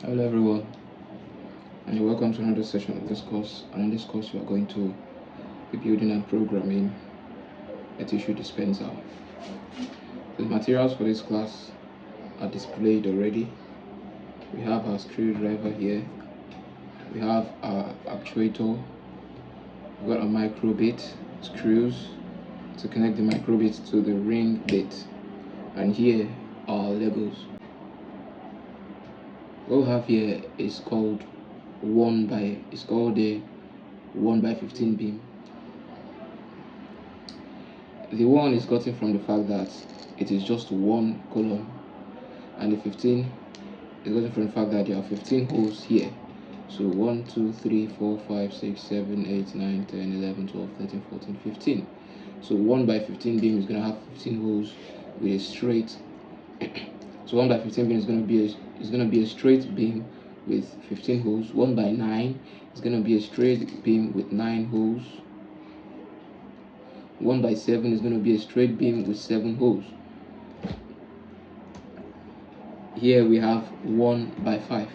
Hello everyone, and you're welcome to another session of this course. And in this course we are going to be building and programming a tissue dispenser. The materials for this class are displayed already. We have our screwdriver here, we have our actuator, we've got a micro bit, screws to connect the micro bit to the ring bit, and here are Legos. What we have here is called a 1 by 15 beam. The 1 is gotten from the fact that it is just one column, and the 15 is gotten from the fact that there are 15 holes here. So 1, 2, 3, 4, 5, 6, 7, 8, 9, 10, 11, 12, 13, 14, 15. So 1 by 15 beam is going to have 15 holes with a straight. So 1 by 15 beam is going to be a straight beam with 15 holes. 1 by 9 is going to be a straight beam with 9 holes. 1 by 7 is going to be a straight beam with 7 holes. Here we have 1 by 5.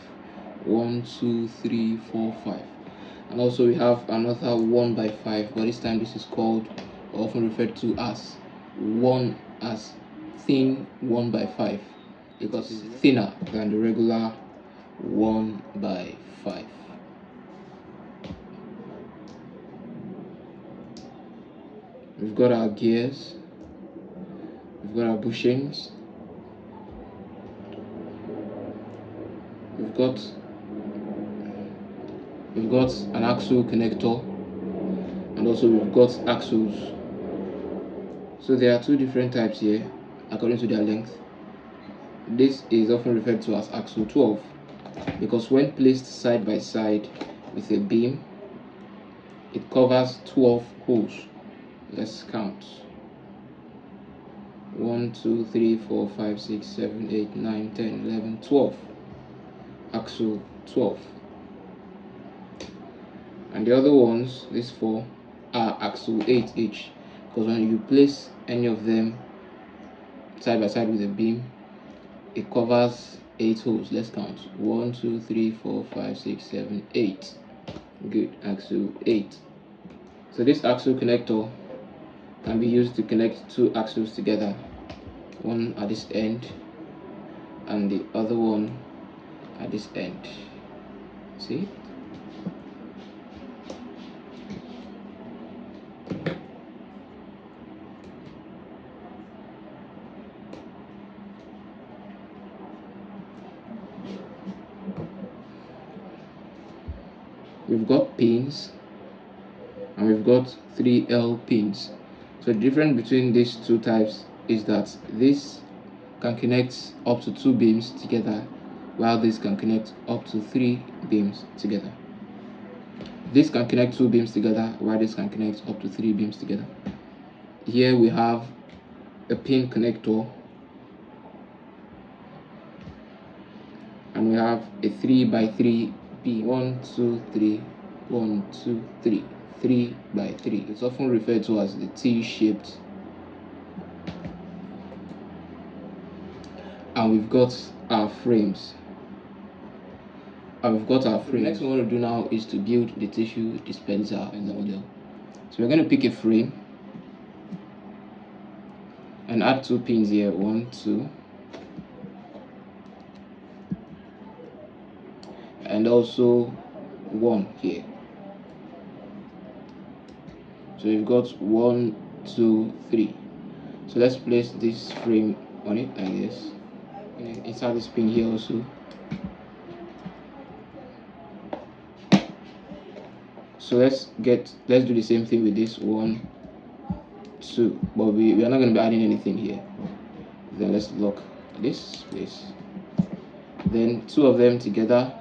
1, 2, 3, 4, 5. And also we have another 1 by 5, but this time this is called, or often referred to as thin 1 by 5, because it's thinner than the regular 1 by 5. We've got our gears, we've got our bushings, we've got an axle connector, and also we've got axles. So there are two different types here according to their length. This is often referred to as axle 12 because when placed side by side with a beam, it covers 12 holes. Let's count. 1, 2, 3, 4, 5, 6, 7, 8, 9, 10, 11, 12. Axle 12. And the other ones, these 4, are axle 8 each, because when you place any of them side by side with a beam, it covers 8 holes. Let's count. 1, 2, 3, 4, 5, 6, 7, 8. Good. Axle 8. So this axle connector can be used to connect two axles together, one at this end and the other one at this end. See? We've got pins and we've got 3L pins. So the difference between these two types is that this can connect up to 2 beams together, while this can connect up to 3 beams together. This can connect 2 beams together, while this can connect up to 3 beams together. Here we have a pin connector, and we have a 3 by 3 beam. 1, 2, 3, 1, 2, 3, 3 by 3. It's often referred to as the T-shaped. And we've got our frames. The next thing we want to do now is to build the tissue dispenser in the model. So we're going to pick a frame and add 2 pins here. 1, 2, and also 1 here. So we've got 1, 2, 3. So let's place this frame on it like this. Inside this pin here also. So let's do the same thing with this 1, 2, but we are not going to be adding anything here. Then let's lock this place. Then 2 of them together.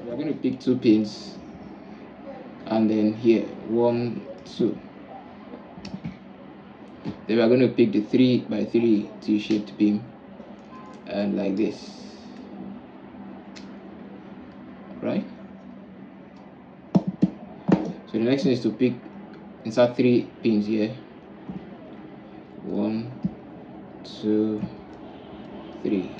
We are going to pick 2 pins, and then here 1, 2. Then we are going to pick the 3 by 3 T-shaped beam, and like this, right? So the next thing is to pick, insert 3 pins here. 1, 2, 3.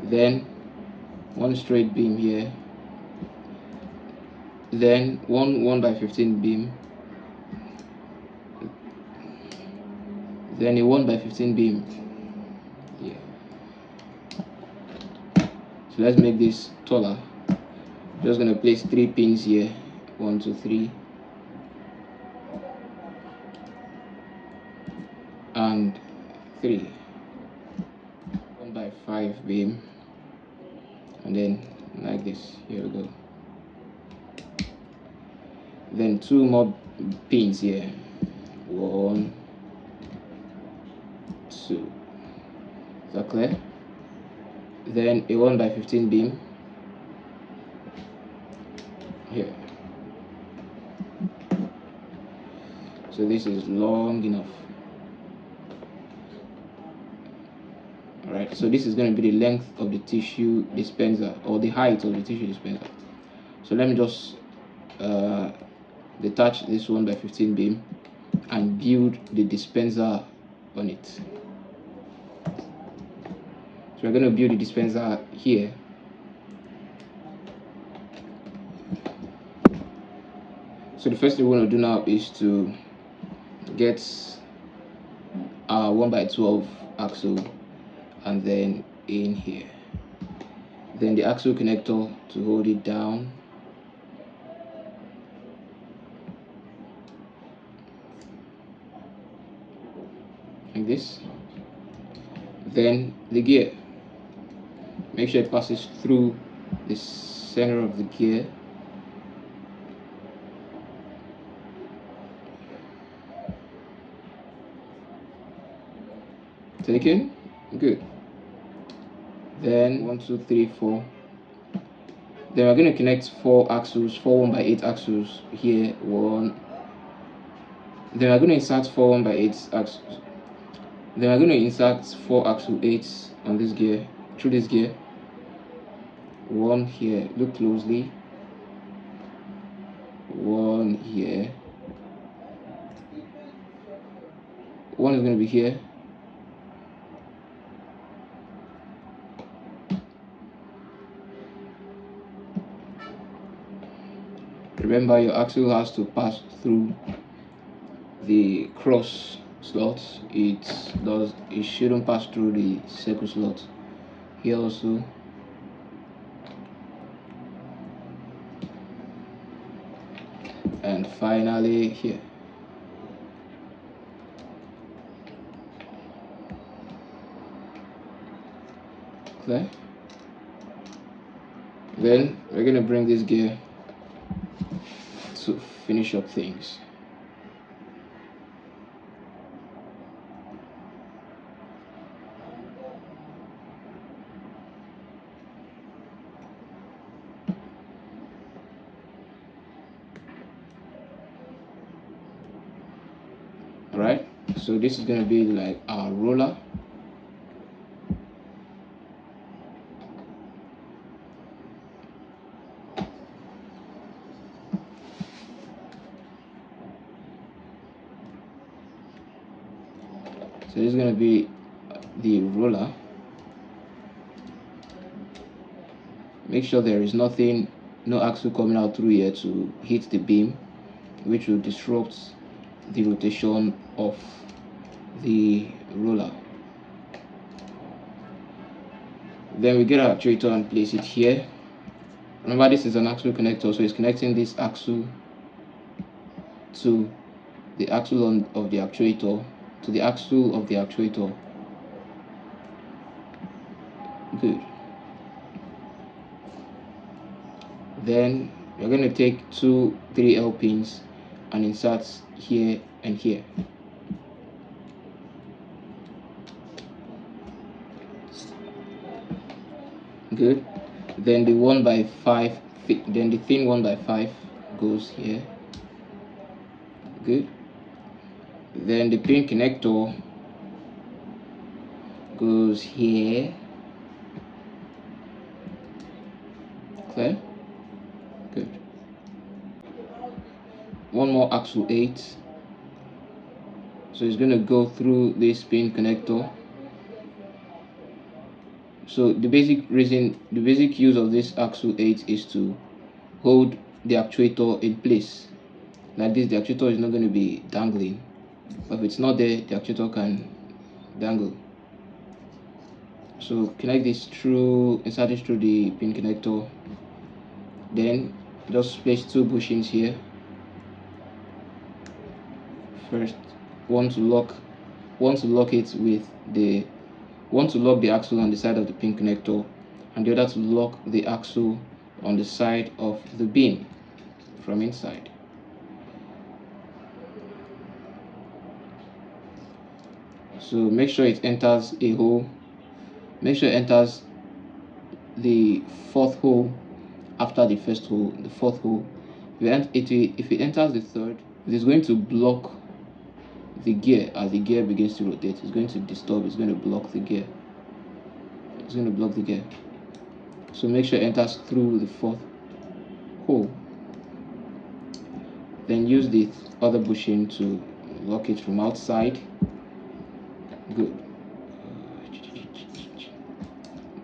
Then one straight beam here, then one 1x15 beam, then a 1x15 beam here. So let's make this taller. Just gonna place 3 pins here, 1 2 3, and 3, 1x5 beam, and then like this. Here we go. Then 2 more pins here, 1 2. Is that clear? Then a 1x15 beam here. So this is long enough. Alright, so this is going to be the length of the tissue dispenser, or the height of the tissue dispenser. So let me just detach this 1x15 beam and build the dispenser on it. So we're going to build the dispenser here. So the first thing we want to do now is to get our 1x12 axle, and then in here, then the axle connector to hold it down, like this. Then the gear, make sure it passes through the center of the gear. Taken? Good. Then 1 2 3 4. Then we're going to connect 4 axles, 4 1x8 axles here. 1. Then we're going to insert 4 1x8 axles. Then we're going to insert 4 axle 8s on this gear, through this gear. 1 here, look closely. 1 here. 1 is going to be here. Remember, your axle has to pass through the cross slots. It shouldn't pass through the circle slot. Here also. And finally here. Clear? Then we're going to bring this gear to finish up things. Alright, so this is going to be like our roller. So this is going to be the roller. Make sure there is no axle coming out through here to hit the beam, which will disrupt the rotation of the roller. Then we get our actuator and place it here. Remember, this is an axle connector, so it's connecting this axle to the axle of the actuator, to the axle of the actuator. Good. Then we're going to take 2 3L pins and insert here and here. Good. Then the 1x5, then the thin 1x5 goes here. Good. Then the pin connector goes here. Clear? Good. One more axle 8. So it's going to go through this pin connector So the basic use of this axle 8 is to hold the actuator in place. Like this, the actuator is not going to be dangling, but if it's not there, the actuator can dangle. So connect this through, insert it through the pin connector. Then just place two bushings here. First, one to lock, it with the one to lock the axle on the side of the pin connector, and the other to lock the axle on the side of the beam from inside. So make sure it enters a hole. Make sure it enters the fourth hole after the first hole, the fourth hole. If it enters the third, it is going to block the gear as the gear begins to rotate. It's going to disturb, it's going to block the gear. It's going to block the gear. So make sure it enters through the fourth hole. Then use the other bushing to lock it from outside. Good.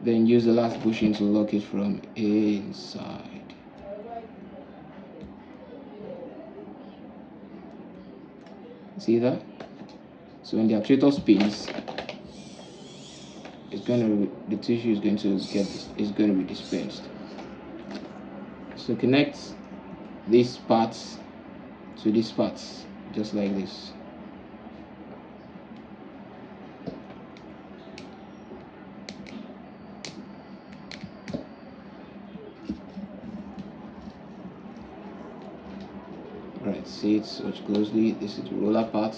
Then use the last bushing to lock it from inside. See that? So when the actuator spins, the tissue is going to be dispensed. So connect these parts to these parts, just like this. Right, see it watch closely. This is the roller part.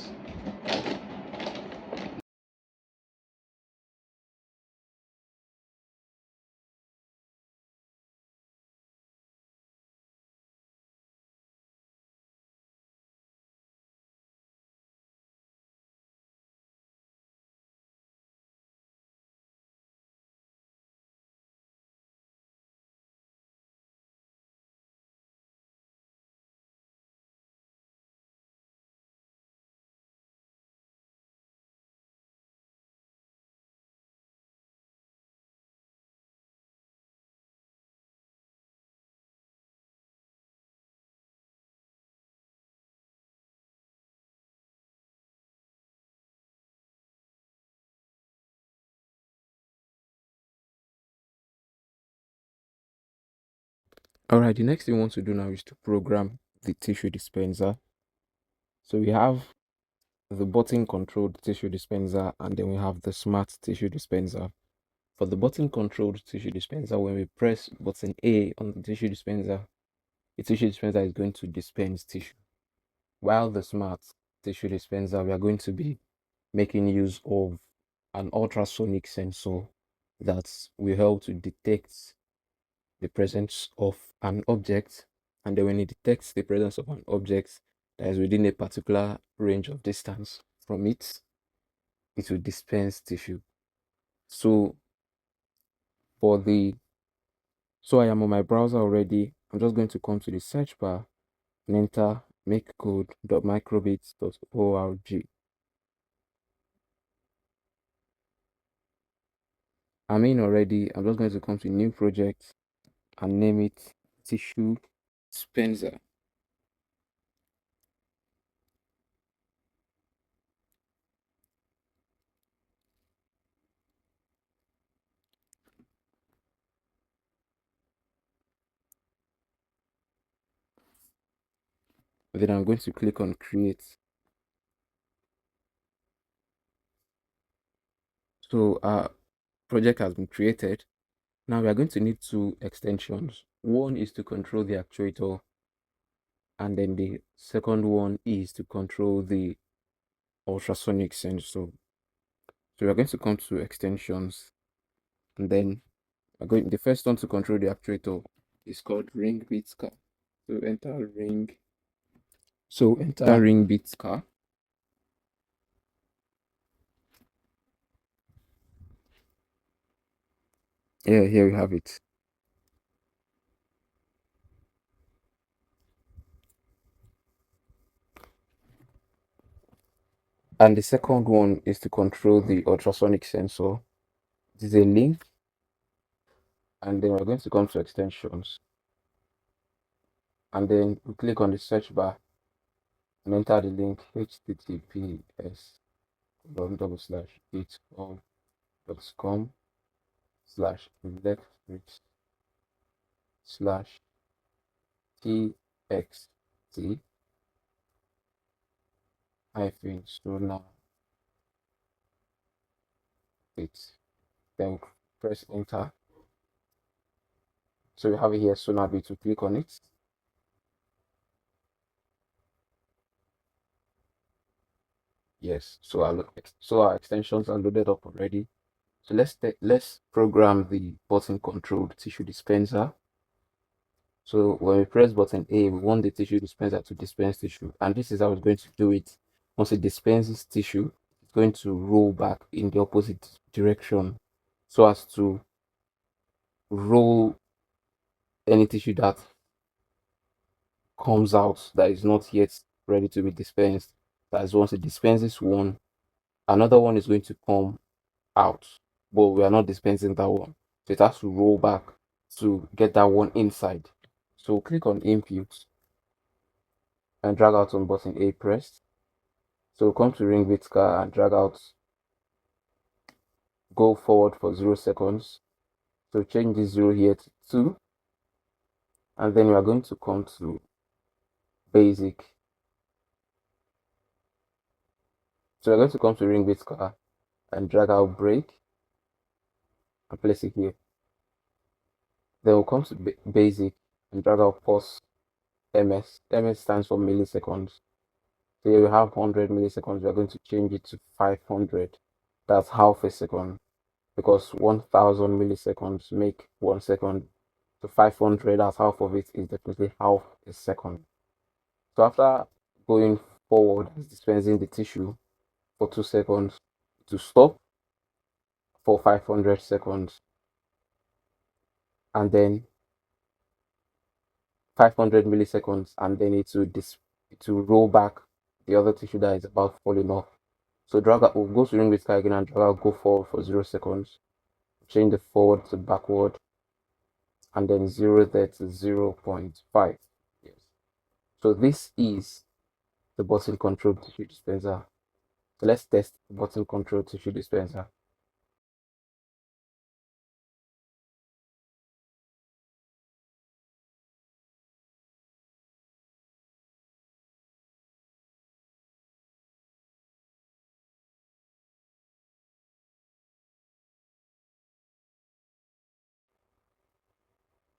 All right, the next thing we want to do now is to program the tissue dispenser. So we have the button controlled tissue dispenser, and then we have the smart tissue dispenser. For the button controlled tissue dispenser, when we press button A on the tissue dispenser is going to dispense tissue. While the smart tissue dispenser, we are going to be making use of an ultrasonic sensor that will help to detect the presence of an object, and then when it detects the presence of an object that is within a particular range of distance from it, it will dispense tissue. So for the so I am on my browser already. I'm just going to come to the search bar and enter makecode.microbits.org. I'm in already. I'm just going to come to new project and name it tissue dispenser. Then I'm going to click on create. So our project has been created. Now we are going to need two extensions. One is to control the actuator, and then the second one is to control the ultrasonic sensor. So we are going to come to extensions, and then the first one to control the actuator is called ring beats car. So enter ring beats car. Yeah, here we have it. And the second one is to control the ultrasonic sensor. This is a link. and then we're going to come to extensions, and then we click on the search bar and enter the link https://github.com/electric/txt hyphen sonar bit. Then press enter. So we have it here, sonar bit. To click on it. Yes, so our extensions are loaded up already. So let's program the button controlled tissue dispenser. So when we press button A, we want the tissue dispenser to dispense tissue, and this is how it's going to do it. Once it dispenses tissue, it's going to roll back in the opposite direction so as to roll any tissue that comes out that is not yet ready to be dispensed. That is, once it dispenses one, another one is going to come out, but we are not dispensing that one, so it has to roll back to get that one inside. So click on input and drag out on button A pressed. So come to ring bit car and drag out, go forward for 0 seconds. So change this 0 here to 2, and then we are going to come to basic. So we're going to come to ring bit car and drag out break and place it here. Then we'll come to basic and drag out pause ms. Ms stands for milliseconds. So here we have 100 milliseconds. We are going to change it to 500. That's half a second, because 1000 milliseconds make 1 second. So 500 as half of it is definitely half a second. So after going forward, dispensing the tissue for 2 seconds, to stop for 500 seconds, and then 500 milliseconds, and then it will roll back the other tissue that is about falling off. So drag out, we'll go to ring with again and drag out, go forward for 0 seconds, change the forward to backward, and then 0 there to 0.5. Yes. So this is the button control tissue dispenser. So let's test the button control tissue dispenser.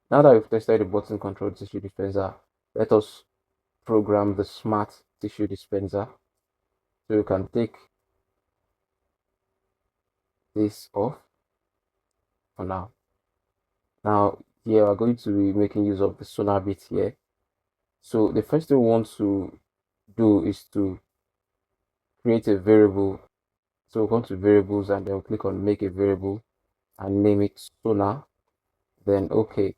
Now that we've tested the button control tissue dispenser, let us program the smart tissue dispenser. So you can take this off for now. Now here we're going to be making use of the sonar bit here. So the first thing we want to do is to create a variable. So we'll come to variables and then we'll click on make a variable and name it sonar, then okay.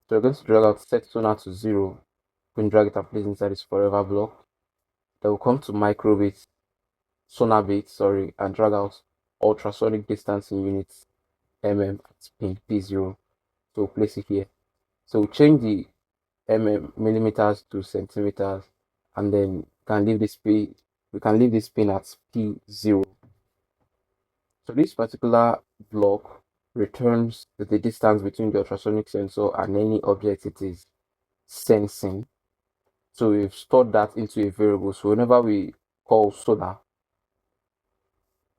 So we're going to drag out set sonar to 0. We can drag it and place inside this forever block. Then we'll come to microbit, sonar bit, sorry, and drag out ultrasonic distance in units mm at pin P0. So we'll place it here. So we'll change the millimeters to centimeters, and then can leave this pin, we can leave this pin at P0. So this particular block returns the distance between the ultrasonic sensor and any object it is sensing. So we've stored that into a variable. So whenever we call sonar,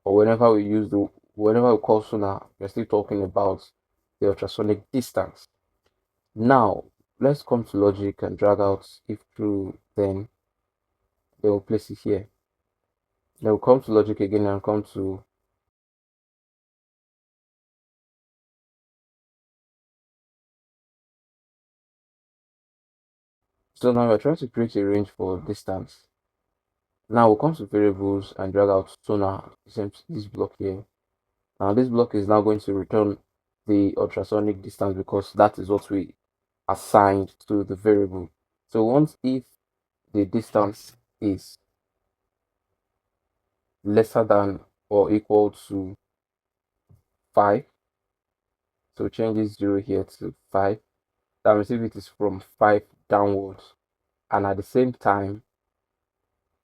or whenever we call sonar, we're still talking about the ultrasonic distance. Now let's come to logic and drag out if true, then we'll place it here. Then we'll come to logic again and come to so now we're trying to create a range for distance. Now we'll come to variables and drag out sonar, this block here. Now this block is now going to return the ultrasonic distance because that is what we assigned to the variable. So once if the distance is lesser than or equal to 5, So change this 0 here to 5. That means if it is from 5 downwards, and at the same time,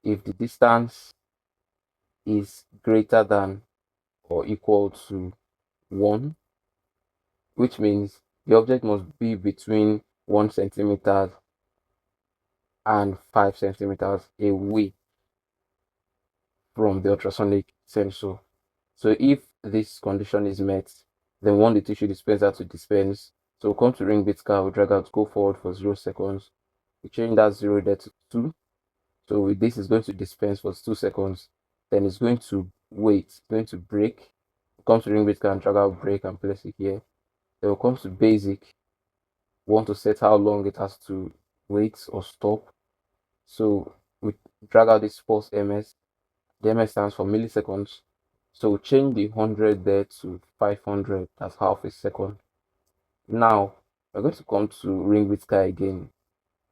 if the distance is greater than or equal to 1, which means the object must be between 1 centimeter and 5 centimeters away from the ultrasonic sensor. So if this condition is met, then we want the tissue dispenser to dispense. So we'll come to ring bit car, we drag out, go forward for 0 seconds. We change that 0 there to 2. So with this, is going to dispense for 2 seconds. Then it's going to wait, it's going to break. We'll come to ring bit car and drag out break and place it here. Then we'll come to basic. We want to set how long it has to wait or stop. So we drag out this pulse ms. The ms stands for milliseconds. So change the 100 there to 500. That's half a second. Now we're going to come to ring with sky again,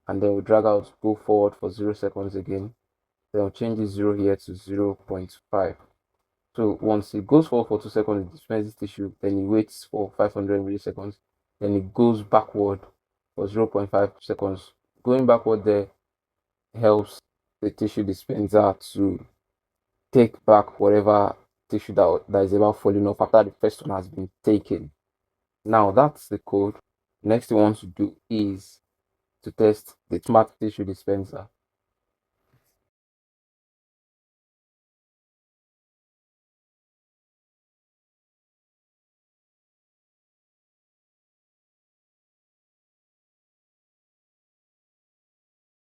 and then we'll drag out, go forward for 0 seconds again. Then we'll change this 0 here to 0.5. So once it goes forward for 2 seconds, it dispenses tissue. Then it waits for 500 milliseconds. Then it goes backward for 0.5 seconds. Going backward there helps the tissue dispenser to take back whatever tissue that is about falling off after the first one has been taken. Now that's the code. Next thing we want to do is to test the smart tissue dispenser.